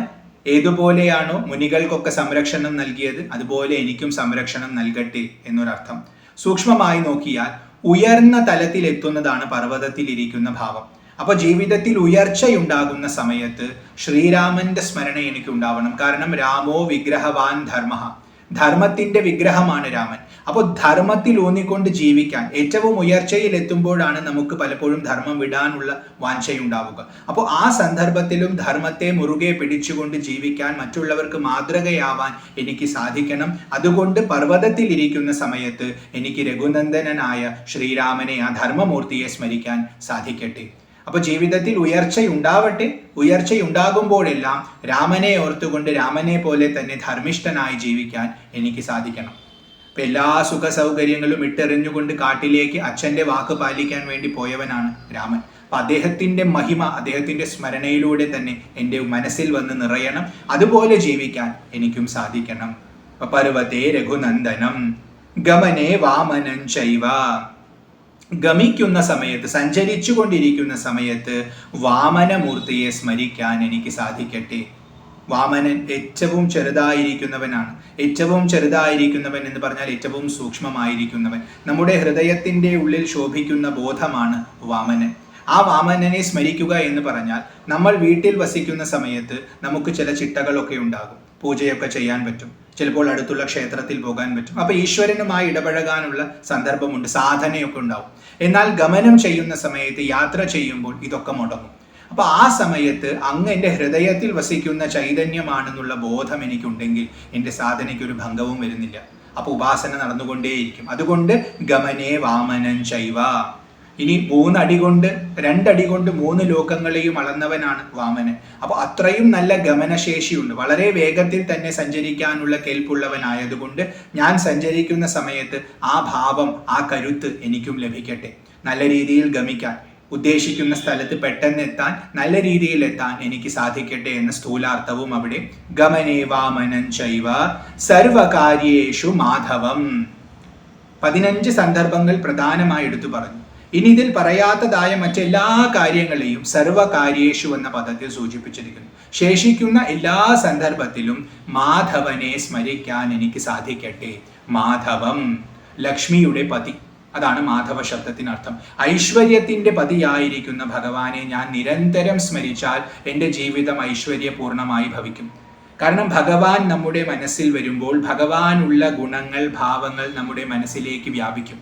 ഏതുപോലെയാണോ മുനികൾക്കൊക്കെ സംരക്ഷണം നൽകിയത് അതുപോലെ എനിക്കും സംരക്ഷണം നൽകട്ടെ എന്നൊരർത്ഥം. സൂക്ഷ്മമായി നോക്കിയാൽ ഉയർന്ന തലത്തിൽ എത്തുന്നതാണ് പർവ്വതത്തിൽ ഇരിക്കുന്ന ഭാവം. അപ്പൊ ജീവിതത്തിൽ ഉയർച്ചയുണ്ടാകുന്ന സമയത്ത് ശ്രീരാമന്റെ സ്മരണ എനിക്ക് ഉണ്ടാവണം. കാരണം രാമോ വിഗ്രഹവാൻ ധർമ്മ, ധർമ്മത്തിന്റെ വിഗ്രഹമാണ് രാമൻ. അപ്പോൾ ധർമ്മത്തിൽ ഊന്നിക്കൊണ്ട് ജീവിക്കാൻ ഏറ്റവും ഉയർച്ചയിൽ എത്തുമ്പോഴാണ് നമുക്ക് പലപ്പോഴും ധർമ്മം വിടാനുള്ള വാഞ്ചയുണ്ടാവുക. അപ്പോൾ ആ സന്ദർഭത്തിലും ധർമ്മത്തെ മുറുകെ പിടിച്ചുകൊണ്ട് ജീവിക്കാൻ, മറ്റുള്ളവർക്ക് മാതൃകയാവാൻ എനിക്ക് സാധിക്കണം. അതുകൊണ്ട് പർവ്വതത്തിൽ ഇരിക്കുന്ന സമയത്ത് എനിക്ക് രഘുനന്ദനായ ശ്രീരാമനെ, ആ ധർമ്മമൂർത്തിയെ സ്മരിക്കാൻ സാധിക്കട്ടെ. അപ്പൊ ജീവിതത്തിൽ ഉയർച്ചയുണ്ടാവട്ടെ. ഉയർച്ചയുണ്ടാകുമ്പോഴെല്ലാം രാമനെ ഓർത്തുകൊണ്ട് രാമനെ പോലെ തന്നെ ധർമ്മിഷ്ഠനായി ജീവിക്കാൻ എനിക്ക് സാധിക്കണം. അപ്പൊ എല്ലാ സുഖ സൗകര്യങ്ങളും ഇട്ടെറിഞ്ഞുകൊണ്ട് കാട്ടിലേക്ക് അച്ഛന്റെ വാക്ക് പാലിക്കാൻ വേണ്ടി പോയവനാണ് രാമൻ. അപ്പൊ അദ്ദേഹത്തിന്റെ മഹിമ, അദ്ദേഹത്തിന്റെ സ്മരണയിലൂടെ തന്നെ എൻ്റെ മനസ്സിൽ വന്ന് നിറയണം. അതുപോലെ ജീവിക്കാൻ എനിക്കും സാധിക്കണം. പർവ്വതേ രഘുനന്ദനം ഗമനേ വാമനം ചൈവ, ഗമിക്കുന്ന സമയത്ത്, സഞ്ചരിച്ചു കൊണ്ടിരിക്കുന്ന സമയത്ത് വാമനമൂർത്തിയെ സ്മരിക്കാൻ എനിക്ക് സാധിക്കട്ടെ. വാമനൻ ഏറ്റവും ചെറുതായിരിക്കുന്നവനാണ്. ഏറ്റവും ചെറുതായിരിക്കുന്നവൻ എന്ന് പറഞ്ഞാൽ ഏറ്റവും സൂക്ഷ്മമായിരിക്കുന്നവൻ. നമ്മുടെ ഹൃദയത്തിൻ്റെ ഉള്ളിൽ ശോഭിക്കുന്ന ബോധമാണ് വാമനൻ. ആ വാമനനെ സ്മരിക്കുക എന്ന് പറഞ്ഞാൽ നമ്മൾ വീട്ടിൽ വസിക്കുന്ന സമയത്ത് നമുക്ക് ചില ചിട്ടകളൊക്കെ ഉണ്ടാകും. പൂജയൊക്കെ ചെയ്യാൻ പറ്റും, ചിലപ്പോൾ അടുത്തുള്ള ക്ഷേത്രത്തിൽ പോകാൻ പറ്റും. അപ്പൊ ഈശ്വരനുമായി ഇടപഴകാനുള്ള സന്ദർഭമുണ്ട്, സാധനയൊക്കെ ഉണ്ടാവും. എന്നാൽ ഗമനം ചെയ്യുന്ന സമയത്ത്, യാത്ര ചെയ്യുമ്പോൾ ഇതൊക്കെ മുടങ്ങും. അപ്പൊ ആ സമയത്ത് അങ്ങ് എൻ്റെ ഹൃദയത്തിൽ വസിക്കുന്ന ചൈതന്യമാണെന്നുള്ള ബോധം എനിക്കുണ്ടെങ്കിൽ എൻ്റെ സാധനയ്ക്ക് ഒരു ഭംഗവും വരുന്നില്ല. അപ്പൊ ഉപാസന നടന്നുകൊണ്ടേയിരിക്കും. അതുകൊണ്ട് ഗമനേ വാമനൻ ചൈവ. ഇനി 3 അടി കൊണ്ട് 2 അടി കൊണ്ട് 3 ലോകങ്ങളെയും അളന്നവനാണ് വാമനൻ. അപ്പൊ അത്രയും നല്ല ഗമനശേഷിയുണ്ട്. വളരെ വേഗത്തിൽ തന്നെ സഞ്ചരിക്കാനുള്ള കെൽപ്പുള്ളവനായതുകൊണ്ട് ഞാൻ സഞ്ചരിക്കുന്ന സമയത്ത് ആ ഭാവം, ആ കരുത്ത് എനിക്കും ലഭിക്കട്ടെ. നല്ല രീതിയിൽ ഗമിക്കാൻ, ഉദ്ദേശിക്കുന്ന സ്ഥലത്ത് പെട്ടെന്ന് എത്താൻ, നല്ല രീതിയിൽ എത്താൻ എനിക്ക് സാധിക്കട്ടെ എന്ന സ്ഥൂലാർത്ഥവും അവിടെ. ഗമനേ വാമനൻ ചൈവ സർവകാര്യേഷു മാധവം. 15 സന്ദർഭങ്ങൾ പ്രധാനമായി എടുത്തു പറഞ്ഞു. ഇനി ഇതിൽ പറയാത്തതായ മറ്റെല്ലാ കാര്യങ്ങളെയും സർവകാര്യേഷു എന്ന പദത്തിൽ സൂചിപ്പിച്ചിരിക്കുന്നു. ശേഷിക്കുന്ന എല്ലാ സന്ദർഭത്തിലും മാധവനെ സ്മരിക്കാൻ എനിക്ക് സാധിക്കട്ടെ. മാധവം, ലക്ഷ്മിയുടെ പതി, അതാണ് മാധവ ശബ്ദത്തിനർത്ഥം. ഐശ്വര്യത്തിന്റെ പതിയായിരിക്കുന്ന ഭഗവാനെ ഞാൻ നിരന്തരം സ്മരിച്ചാൽ എൻ്റെ ജീവിതം ഐശ്വര്യപൂർണമായി ഭവിക്കും. കാരണം ഭഗവാൻ നമ്മുടെ മനസ്സിൽ വരുമ്പോൾ ഭഗവാനുള്ള ഗുണങ്ങൾ, ഭാവങ്ങൾ നമ്മുടെ മനസ്സിലേക്ക് വ്യാപിക്കും.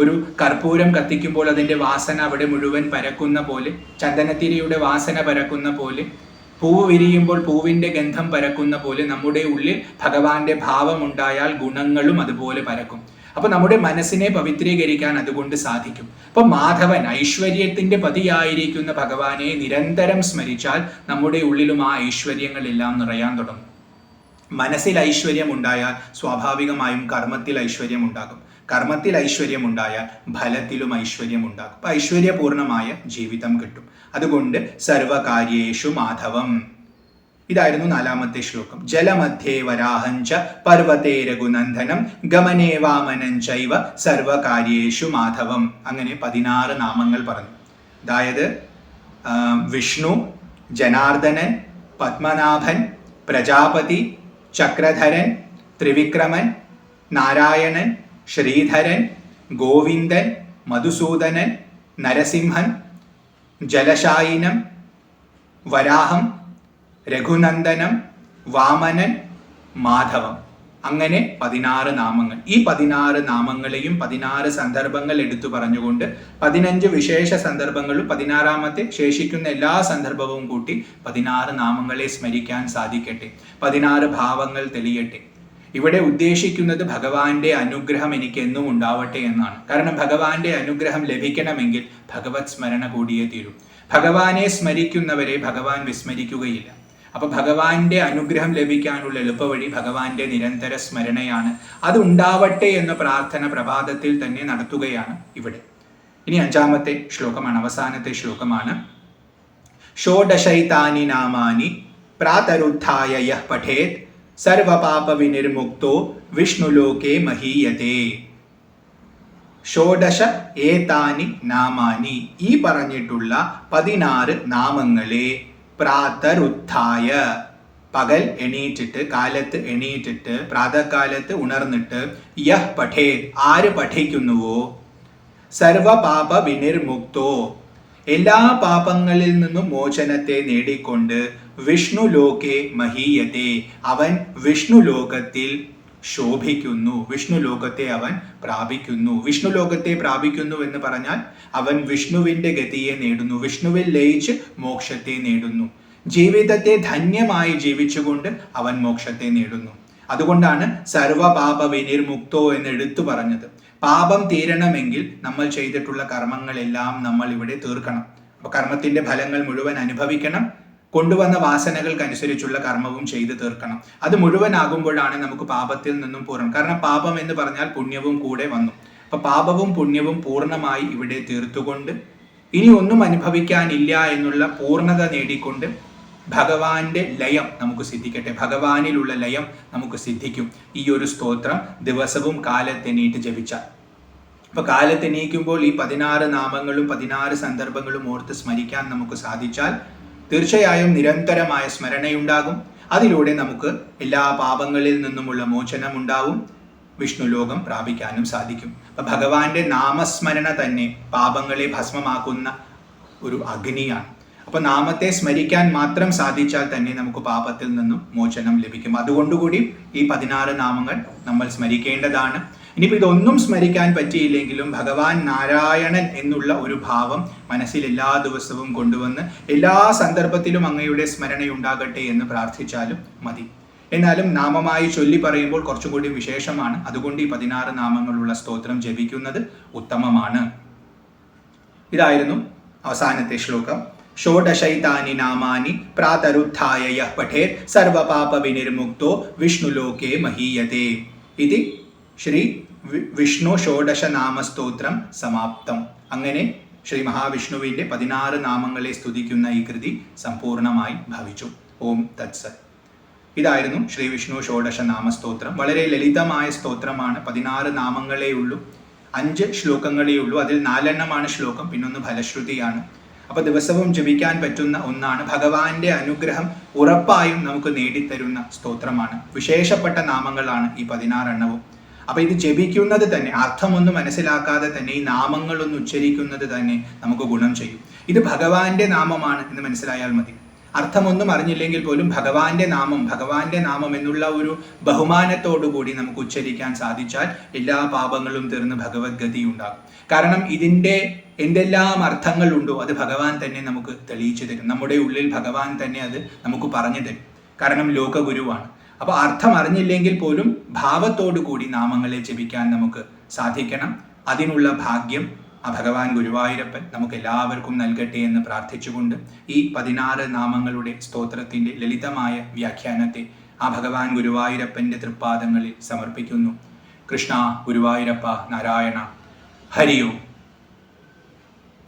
ഒരു കർപ്പൂരം കത്തിക്കുമ്പോൾ അതിൻ്റെ വാസന അവിടെ മുഴുവൻ പരക്കുന്ന പോലെ, ചന്ദനത്തിരിയുടെ വാസന പരക്കുന്ന പോലെ, പൂവ് വിരിയുമ്പോൾ പൂവിൻ്റെ ഗന്ധം പരക്കുന്ന പോലെ നമ്മുടെ ഉള്ളിൽ ഭഗവാന്റെ ഭാവമുണ്ടായാൽ ഗുണങ്ങളും അതുപോലെ പരക്കും. അപ്പൊ നമ്മുടെ മനസ്സിനെ പവിത്രീകരിക്കാൻ അതുകൊണ്ട് സാധിക്കും. അപ്പൊ മാധവൻ, ഐശ്വര്യത്തിന്റെ പതിയായിരിക്കുന്ന ഭഗവാനെ നിരന്തരം സ്മരിച്ചാൽ നമ്മുടെ ഉള്ളിലും ആ ഐശ്വര്യങ്ങളെല്ലാം നിറയാൻ തുടങ്ങും. മനസ്സിൽ ഐശ്വര്യം ഉണ്ടായാൽ സ്വാഭാവികമായും കർമ്മത്തിൽ ഐശ്വര്യം ഉണ്ടാകും. കർമ്മത്തിൽ ഐശ്വര്യം ഉണ്ടായാൽ ഫലത്തിലും ഐശ്വര്യം ഉണ്ടാകും. അപ്പൊ ഐശ്വര്യപൂർണമായ ജീവിതം കിട്ടും. അതുകൊണ്ട് സർവകാര്യേഷു മാധവം. ഇതായിരുന്നു 4ാമത്തെ ശ്ലോകം. ജലമധ്യേ വരാഹഞ്ച പർവ്വതേ രഘുനന്ദനം ഗമനേ വാമനം ചൈവ സർവകാര്യേഷു മാധവം. അങ്ങനെ 16 നാമങ്ങൾ പറഞ്ഞു. അതായത് വിഷ്ണു, ജനാർദ്ദനൻ, പത്മനാഭൻ, പ്രജാപതി, ചക്രധരൻ, ത്രിവിക്രമൻ, നാരായണൻ, ശ്രീധരൻ, ഗോവിന്ദൻ, മധുസൂദനൻ, നരസിംഹൻ, ജലശായിനം, വരാഹം, രഘുനന്ദനം, വാമനൻ, മാധവം. അങ്ങനെ 16 നാമങ്ങൾ. ഈ 16 നാമങ്ങളെയും 16 സന്ദർഭങ്ങൾ എടുത്തു പറഞ്ഞുകൊണ്ട് 15 വിശേഷ സന്ദർഭങ്ങളും 16ാമത്തെ ശേഷിക്കുന്ന എല്ലാ സന്ദർഭവും കൂട്ടി 16 നാമങ്ങളെ സ്മരിക്കാൻ സാധിക്കട്ടെ. 16 ഭാവങ്ങൾ തെളിയട്ടെ. ഇവിടെ ഉദ്ദേശിക്കുന്നത് ഭഗവാന്റെ അനുഗ്രഹം എനിക്ക് എന്നും ഉണ്ടാവട്ടെ എന്നാണ്. കാരണം ഭഗവാന്റെ അനുഗ്രഹം ലഭിക്കണമെങ്കിൽ ഭഗവത് സ്മരണ കൂടിയേ തീരൂ. ഭഗവാനെ സ്മരിക്കുന്നവരെ ഭഗവാൻ വിസ്മരിക്കുകയില്ല. അപ്പൊ ഭഗവാന്റെ അനുഗ്രഹം ലഭിക്കാനുള്ള എളുപ്പവഴി ഭഗവാന്റെ നിരന്തര സ്മരണയാണ്. അത് ഉണ്ടാവട്ടെ എന്ന പ്രാർത്ഥന പ്രഭാതത്തിൽ തന്നെ നടത്തുകയാണ് ഇവിടെ. ഇനി 5ാമത്തെ ശ്ലോകമാണ്, അവസാനത്തെ ശ്ലോകമാണ്. षोडशैतानि नामानि प्रातरुत्थाय यः पठेत् സർവപാപവിനിർമുക്തോ വിഷ്ണുലോകേ മഹീയതേ. ഷോഡശ ഏതാനി നാമാനി, ഈ പറഞ്ഞിട്ടുള്ള 16 നാമങ്ങളെ പ്രാതരുത്ഥായ, പകൽ എണീറ്റിട്ട്, കാലത്ത് എണീറ്റിട്ട്, പ്രാതകാലത്ത് ഉണർന്നിട്ട്, യഹ് പഠേത്, ആര് പഠിക്കുന്നുവോ, സർവപാപ വിനിർമുക്തോ, എല്ലാ പാപങ്ങളിൽ നിന്നും മോചനത്തെ നേടിക്കൊണ്ട്, വിഷ്ണു ലോകേ മഹീയതേ, അവൻ വിഷ്ണു ലോകത്തിൽ ശോഭിക്കുന്നു, വിഷ്ണു ലോകത്തെ അവൻ പ്രാപിക്കുന്നു. വിഷ്ണു ലോകത്തെ പ്രാപിക്കുന്നു എന്ന് പറഞ്ഞാൽ അവൻ വിഷ്ണുവിൻ്റെ ഗതിയെ നേടുന്നു, വിഷ്ണുവിൽ ലയിച്ച് മോക്ഷത്തെ നേടുന്നു. ജീവിതത്തെ ധന്യമായി ജീവിച്ചുകൊണ്ട് അവൻ മോക്ഷത്തെ നേടുന്നു. അതുകൊണ്ടാണ് സർവപാപ വിനിർമുക്തോ എന്ന് എടുത്തു പറഞ്ഞത്. പാപം തീരണമെങ്കിൽ നമ്മൾ ചെയ്തിട്ടുള്ള കർമ്മങ്ങളെല്ലാം നമ്മൾ ഇവിടെ തീർക്കണം. അപ്പൊ കർമ്മത്തിന്റെ ഫലങ്ങൾ മുഴുവൻ അനുഭവിക്കണം, കൊണ്ടുവന്ന വാസനകൾക്കനുസരിച്ചുള്ള കർമ്മവും ചെയ്തു തീർക്കണം. അത് മുഴുവനാകുമ്പോഴാണ് നമുക്ക് പാപത്തിൽ നിന്നും പൂർണ്ണം. കാരണം പാപം എന്ന് പറഞ്ഞാൽ പുണ്യവും കൂടെ വന്നു. അപ്പൊ പാപവും പുണ്യവും പൂർണ്ണമായി ഇവിടെ തീർത്തുകൊണ്ട് ഇനി ഒന്നും അനുഭവിക്കാനില്ല എന്നുള്ള പൂർണ്ണത നേടിക്കൊണ്ട് ഭഗവാന്റെ ലയം നമുക്ക് സിദ്ധിക്കട്ടെ, ഭഗവാനിലുള്ള ലയം നമുക്ക് സിദ്ധിക്കും ഈ ഒരു സ്തോത്രം ദിവസവും കാലത്തെണീറ്റ് ജപിച്ചാൽ. അപ്പൊ കാലത്തെണീക്കുമ്പോൾ ഈ 16 നാമങ്ങളും 16 സന്ദർഭങ്ങളും ഓർത്ത് സ്മരിക്കാൻ നമുക്ക് സാധിച്ചാൽ തീർച്ചയായും നിരന്തരമായ സ്മരണയുണ്ടാകും. അതിലൂടെ നമുക്ക് എല്ലാ പാപങ്ങളിൽ നിന്നുമുള്ള മോചനം ഉണ്ടാവും, വിഷ്ണു ലോകം പ്രാപിക്കാനും സാധിക്കും. അപ്പൊ ഭഗവാന്റെ നാമസ്മരണ തന്നെ പാപങ്ങളെ ഭസ്മമാക്കുന്ന ഒരു അഗ്നിയാണ്. അപ്പൊ നാമത്തെ സ്മരിക്കാൻ മാത്രം സാധിച്ചാൽ തന്നെ നമുക്ക് പാപത്തിൽ നിന്നും മോചനം ലഭിക്കും. അതുകൊണ്ടുകൂടി ഈ 16 നാമങ്ങൾ നമ്മൾ സ്മരിക്കേണ്ടതാണ്. ഇനിയിപ്പോൾ ഇതൊന്നും സ്മരിക്കാൻ പറ്റിയില്ലെങ്കിലും ഭഗവാൻ നാരായണൻ എന്നുള്ള ഒരു ഭാവം മനസ്സിൽ എല്ലാ ദിവസവും കൊണ്ടുവന്ന് എല്ലാ സന്ദർഭത്തിലും അങ്ങയുടെ സ്മരണയുണ്ടാകട്ടെ എന്ന് പ്രാർത്ഥിച്ചാലും മതി. എന്നാലും നാമമായി ചൊല്ലി പറയുമ്പോൾ കുറച്ചും കൂടി വിശേഷമാണ്. അതുകൊണ്ട് ഈ 16 നാമങ്ങളുള്ള സ്തോത്രം ജപിക്കുന്നത് ഉത്തമമാണ്. ഇതായിരുന്നു അവസാനത്തെ ശ്ലോകം. ഷോഡശൈതാനി നാമാനി പ്രാതരുത്ഥായ യഃ പഠേത് സർവപാപ വിനിർമുക്തോ വിഷ്ണുലോകേ മഹീയതേ. ഇതി ശ്രീ വിഷ്ണു ഷോഡശ നാമസ്തോത്രം സമാപ്തം. അങ്ങനെ ശ്രീ മഹാവിഷ്ണുവിൻ്റെ 16 നാമങ്ങളെ സ്തുതിക്കുന്ന ഈ കൃതി സമ്പൂർണമായി ഭവിച്ചു. ഓം തത്സത്. ഇതായിരുന്നു ശ്രീ വിഷ്ണു ഷോഡശ നാമസ്തോത്രം. വളരെ ലളിതമായ സ്തോത്രമാണ്. 16 നാമങ്ങളേ ഉള്ളൂ, 5 ശ്ലോകങ്ങളേ ഉള്ളൂ. അതിൽ 4 എണ്ണമാണ് ശ്ലോകം, പിന്നൊന്ന് ഫലശ്രുതിയാണ്. അപ്പൊ ദിവസവും ജപിക്കാൻ പറ്റുന്ന ഒന്നാണ്. ഭഗവാന്റെ അനുഗ്രഹം ഉറപ്പായും നമുക്ക് നേടിത്തരുന്ന സ്തോത്രമാണ്. വിശേഷപ്പെട്ട നാമങ്ങളാണ് ഈ 16 എണ്ണവും. അപ്പൊ ഇത് ജപിക്കുന്നത് തന്നെ, അർത്ഥമൊന്നും മനസ്സിലാക്കാതെ തന്നെ ഈ നാമങ്ങളൊന്ന് ഉച്ചരിക്കുന്നത് തന്നെ നമുക്ക് ഗുണം ചെയ്യും. ഇത് ഭഗവാന്റെ നാമമാണ് എന്ന് മനസ്സിലായാൽ മതി. അർത്ഥമൊന്നും അറിഞ്ഞില്ലെങ്കിൽ പോലും ഭഗവാന്റെ നാമം എന്നുള്ള ഒരു ബഹുമാനത്തോടു കൂടി നമുക്ക് ഉച്ചരിക്കാൻ സാധിച്ചാൽ എല്ലാ പാപങ്ങളും തീർന്ന് ഭഗവത് ഗതി ഉണ്ടാകും. കാരണം ഇതിൻ്റെ എന്തെല്ലാം അർത്ഥങ്ങളുണ്ടോ അത് ഭഗവാൻ തന്നെ നമുക്ക് തെളിയിച്ചു തരും. നമ്മുടെ ഉള്ളിൽ ഭഗവാൻ തന്നെ അത് നമുക്ക് പറഞ്ഞു തരും. കാരണം ലോകഗുരുവാണ്. അപ്പൊ അർത്ഥം അറിഞ്ഞില്ലെങ്കിൽ പോലും ഭാവത്തോടു കൂടി നാമങ്ങളെ ജപിക്കാൻ നമുക്ക് സാധിക്കണം. അതിനുള്ള ഭാഗ്യം ആ ഭഗവാൻ ഗുരുവായൂരപ്പൻ നമുക്ക് എല്ലാവർക്കും നൽകട്ടെ എന്ന് പ്രാർത്ഥിച്ചുകൊണ്ട് ഈ 16 നാമങ്ങളുടെ സ്തോത്രത്തിൻ്റെ ലളിതമായ വ്യാഖ്യാനത്തെ ആ ഭഗവാൻ ഗുരുവായൂരപ്പൻ്റെ തൃപ്പാദങ്ങളിൽ സമർപ്പിക്കുന്നു. കൃഷ്ണ ഗുരുവായൂരപ്പ നാരായണ. ഹരി ഓം.